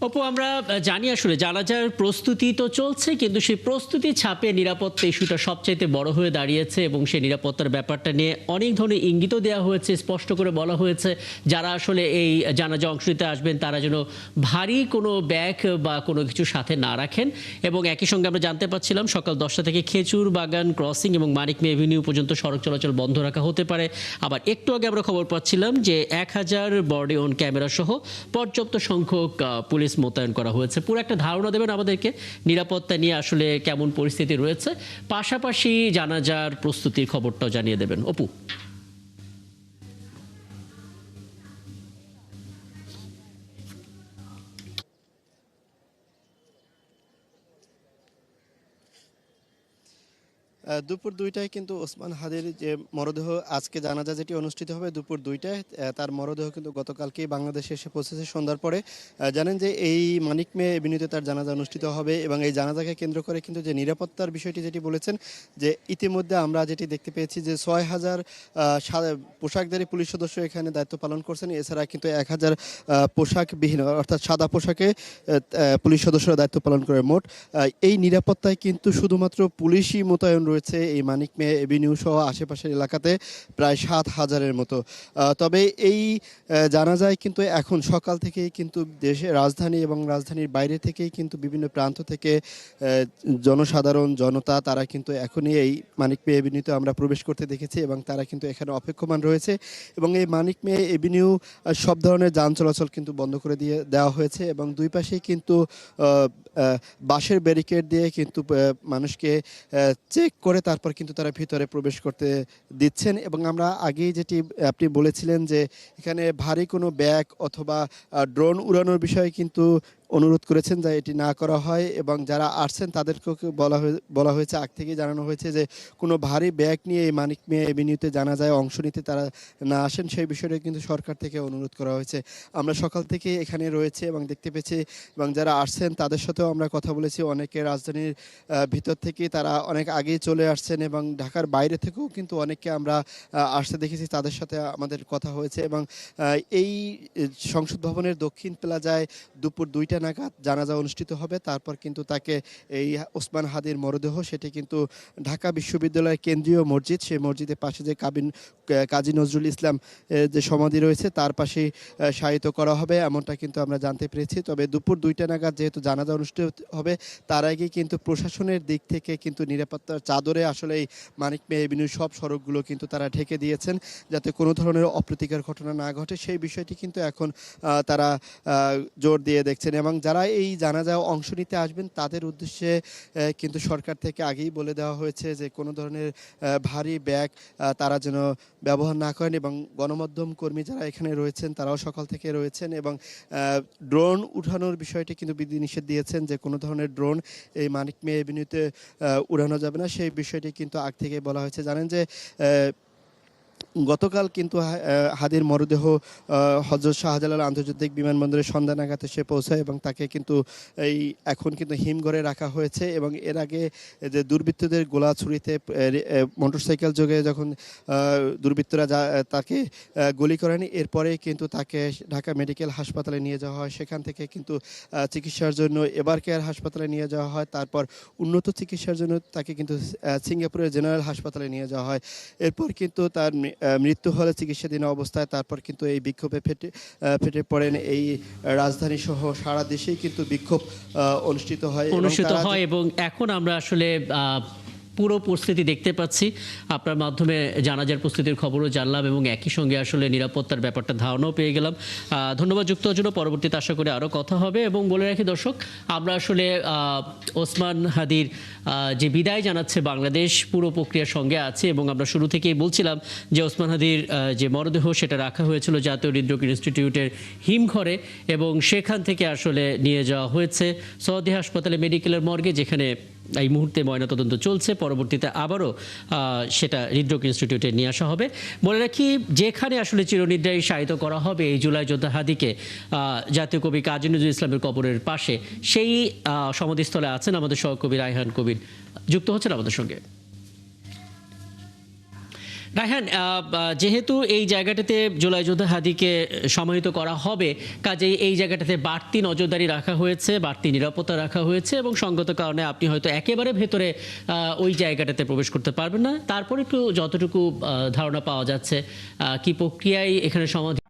অপু, আমরা জানি আসলে জানাজার প্রস্তুতি তো চলছে, কিন্তু সেই প্রস্তুতি ছাপে নিরাপত্তা ইস্যুটা সবচাইতে বড় হয়ে দাঁড়িয়েছে এবং সেই নিরাপত্তার ব্যাপারটা নিয়ে অনেক ধরনের ইঙ্গিতও দেওয়া হয়েছে, স্পষ্ট করে বলা হয়েছে যারা আসলে এই জানাজা অংশ নিতে আসবেন তারা যেন ভারী কোনো ব্যাগ বা কোনো কিছু সাথে না রাখেন। এবং একই সঙ্গে আমরা জানতে পারছিলাম সকাল 10টা থেকে খেজুর বাগান ক্রসিং এবং মানিক মে এভিনিউ পর্যন্ত সড়ক চলাচল বন্ধ রাখা হতে পারে। আবার একটু আগে আমরা খবর পাচ্ছিলাম যে 1000 বডি অন ক্যামেরা সহ পর্যাপ্ত সংখ্যক পুলিশ মোতায়েন করা হয়েছে। পুরো একটা ধারণা দেবেন আমাদেরকে নিরাপত্তা নিয়ে আসলে কেমন পরিস্থিতি রয়েছে, পাশাপাশি জানাজার প্রস্তুতির খবরটাও জানিয়ে দেবেন অপু। দুপুর ২টায় কিন্তু ওসমান হাদির যে মরদেহ আজকে জানাজা যেটি অনুষ্ঠিত হবে দুপুর ২টায়, তার মরদেহ কিন্তু গতকালকেই বাংলাদেশে এসে পৌঁছেছে সন্ধ্যার পরে। জানেন যে এই মানিক মে এভিনিউতে তার জানাজা অনুষ্ঠিত হবে এবং এই জানাজাকে কেন্দ্র করে কিন্তু যে নিরাপত্তার বিষয়টি যেটি বলেছেন যে ইতিমধ্যে আমরা যেটি দেখতে পেয়েছি যে ৬,০০০ পোশাকধারী পুলিশ সদস্য এখানে দায়িত্ব পালন করছেন। এছাড়া কিন্তু ১,০০০ পোশাকবিহীন অর্থাৎ সাদা পোশাকে পুলিশ সদস্যরা দায়িত্ব পালন করে। মোট এই নিরাপত্তায় কিন্তু শুধুমাত্র পুলিশই মোতায়েন রয়েছে এই মানিক মে এভিনিউ সহ আশেপাশের এলাকাতে প্রায় ৭,০০০-এর মতো। তবে এই জানাজায় কিন্তু এখন সকাল থেকেই কিন্তু দেশের রাজধানী এবং রাজধানীর বাইরে থেকেই কিন্তু বিভিন্ন প্রান্ত থেকে জনসাধারণ জনতা তারা কিন্তু এখনই এই মানিক মে এভিনিউতে আমরা প্রবেশ করতে দেখেছি এবং তারা কিন্তু এখানে অপেক্ষমান রয়েছে। এবং এই মানিক মে এভিনিউ সব ধরনের যান চলাচল কিন্তু বন্ধ করে দেওয়া হয়েছে এবং দুই পাশেই কিন্তু বাঁশের ব্যারিকেড দিয়ে কিন্তু মানুষকে চেক করে তারপর কিন্তু তারা ভিতরে প্রবেশ করতে দিচ্ছেন। এবং আমরা আগেই যেটি আপনি বলেছিলেন যে এখানে ভারী কোনো ব্যাগ অথবা ড্রোন উড়ানোর বিষয়ে কিন্তু অনুরোধ করেছেন যা এটি না করা হয় এবং যারা আসছেন তাদেরকেও বলা হয়েছে, আগ থেকেই জানানো হয়েছে যে কোনো ভারী ব্যাগ নিয়ে এই মানিক মে এভিনিউতে জানাজায় অংশ নিতে তারা না আসেন, সেই বিষয়টা কিন্তু সরকার থেকে অনুরোধ করা হয়েছে। আমরা সকাল থেকে এখানে রয়েছে এবং দেখতে পেয়েছি এবং যারা আসছেন তাদের সাথেও আমরা কথা বলেছি। অনেকে রাজধানীর ভিতর থেকে তারা অনেক আগেই চলে আসছেন এবং ঢাকার বাইরে থেকেও কিন্তু অনেককে আমরা আসতে দেখেছি, তাদের সাথে আমাদের কথা হয়েছে। এবং এই সংসদ ভবনের দক্ষিণ প্লাজায় দুপুর ২টা নাগাদ জানাজা অনুষ্ঠিত হবে। তারপর কিন্তু তাকে এই ওসমান হাদির মরদেহ সেটি কিন্তু ঢাকা বিশ্ববিদ্যালয়ের কেন্দ্রীয় মসজিদ, সেই মসজিদের পাশে যে কাজী নজরুল ইসলাম যে সমাধি রয়েছে তার পাশেই শায়িত করা হবে, এমনটা কিন্তু আমরা জানতে পেরেছি। তবে দুপুর ২টা নাগাদ যেহেতু জানাজা অনুষ্ঠিত হবে তার আগে কিন্তু প্রশাসনের দিক থেকে কিন্তু নিরাপত্তার চাদরে আসলে এই মানিক মে এভিনিউর সব সড়কগুলো কিন্তু তারা ঢেকে দিয়েছেন যাতে কোনো ধরনের অপ্রীতিকর ঘটনা না ঘটে, সেই বিষয়টি কিন্তু এখন তারা জোর দিয়ে দেখছেন। এবং যারা এই জানাজায় অংশ নিতে আসবেন তাদের উদ্দেশ্যে কিন্তু সরকার থেকে আগেই বলে দেওয়া হয়েছে যে কোনো ধরনের ভারী ব্যাগ তারা যেন ব্যবহার না করেন। এবং গণমাধ্যম কর্মী যারা এখানে রয়েছেন তারাও সকাল থেকে রয়েছেন এবং ড্রোন উঠানোর বিষয়টি কিন্তু বিধিনিষেধ দিয়েছেন যে কোনো ধরনের ড্রোন এই মানিক মে এভিনিউতে উড়ানো যাবে না, সেই বিষয়টি কিন্তু আগ থেকে বলা হয়েছে। জানেন যে গতকাল কিন্তু হাদির মরদেহ হযরত শাহজালাল আন্তর্জাতিক বিমানবন্দরে সন্ধ্যা নাগাদ এসে পৌঁছায় এবং তাকে কিন্তু এখন কিন্তু হিমঘরে রাখা হয়েছে। এবং এর আগে যে দুর্বৃত্তদের গোলা ছুরিতে মোটরসাইকেল যোগে যখন দুর্বৃত্তরা তাকে গুলি করেন, এরপরে কিন্তু তাকে ঢাকা মেডিকেল হাসপাতালে নিয়ে যাওয়া হয়, সেখান থেকে কিন্তু চিকিৎসার জন্য এবার কেয়ার হাসপাতালে নিয়ে যাওয়া হয়, তারপর উন্নত চিকিৎসার জন্য তাকে কিন্তু সিঙ্গাপুরের জেনারেল হাসপাতালে নিয়ে যাওয়া হয়। এরপর কিন্তু তার মৃত্যু হলে চিকিৎসাধীন অবস্থায় তারপর কিন্তু এই বিক্ষোভে ফেটে পড়েন এই রাজধানী সহ সারা দেশেই কিন্তু বিক্ষোভ অনুষ্ঠিত হয় এবং এখন আমরা আসলে পুরো পরিস্থিতি দেখতে পাচ্ছি, আপনার মাধ্যমে জানাজার প্রস্তুতির খবরও জানলাম এবং একই সঙ্গে আসলে নিরাপত্তার ব্যাপারটা ধারণাও পেয়ে গেলাম। ধন্যবাদ যুক্ত হওয়ার জন্য। পরবর্তীতে আশা করি আরও কথা হবে। এবং বলে রাখি দর্শক, আমরা আসলে ওসমান হাদির যে বিদায় জানাচ্ছে বাংলাদেশ পুরো প্রক্রিয়ার সঙ্গে আছে এবং আমরা শুরু থেকেই বলছিলাম যে ওসমান হাদির যে মরদেহ সেটা রাখা হয়েছিল জাতীয় হৃদরোগ ইনস্টিটিউটের হিমঘরে এবং সেখান থেকে আসলে নিয়ে যাওয়া হয়েছে সৌদি হাসপাতালে মেডিকেলের মর্গে, যেখানে এই মুহূর্তে ময়নাতদন্ত চলছে। পরবর্তীতে আবারও সেটা হৃদরোগ ইনস্টিটিউটে নিয়ে আসা হবে। বলে রাখি, যেখানে আসলে চিরনিদ্রায় শায়িত করা হবে এই জুলাই যোদ্ধা হাদিকে জাতীয় কবি কাজী নজরুল ইসলামের কবরের পাশে, সেই সমাধিস্থলে আছেন আমাদের সহকবি রায়হান কবির, যুক্ত হচ্ছেন আমাদের সঙ্গে। রায়হান, যেহেতু এই জায়গাটাতে জুলাই যোদ্ধা হাদিকে সমাহিত করা হবে, কাজেই এই জায়গাটাতে বাড়তি নজরদারি রাখা হয়েছে, বাড়তি নিরাপত্তা রাখা হয়েছে এবং সঙ্গত কারণে আপনি হয়তো একেবারে ভেতরে ওই জায়গাটাতে প্রবেশ করতে পারবেন না। তারপর একটু যতটুকু ধারণা পাওয়া যাচ্ছে, কি প্রক্রিয়ায় এখানে সমাধি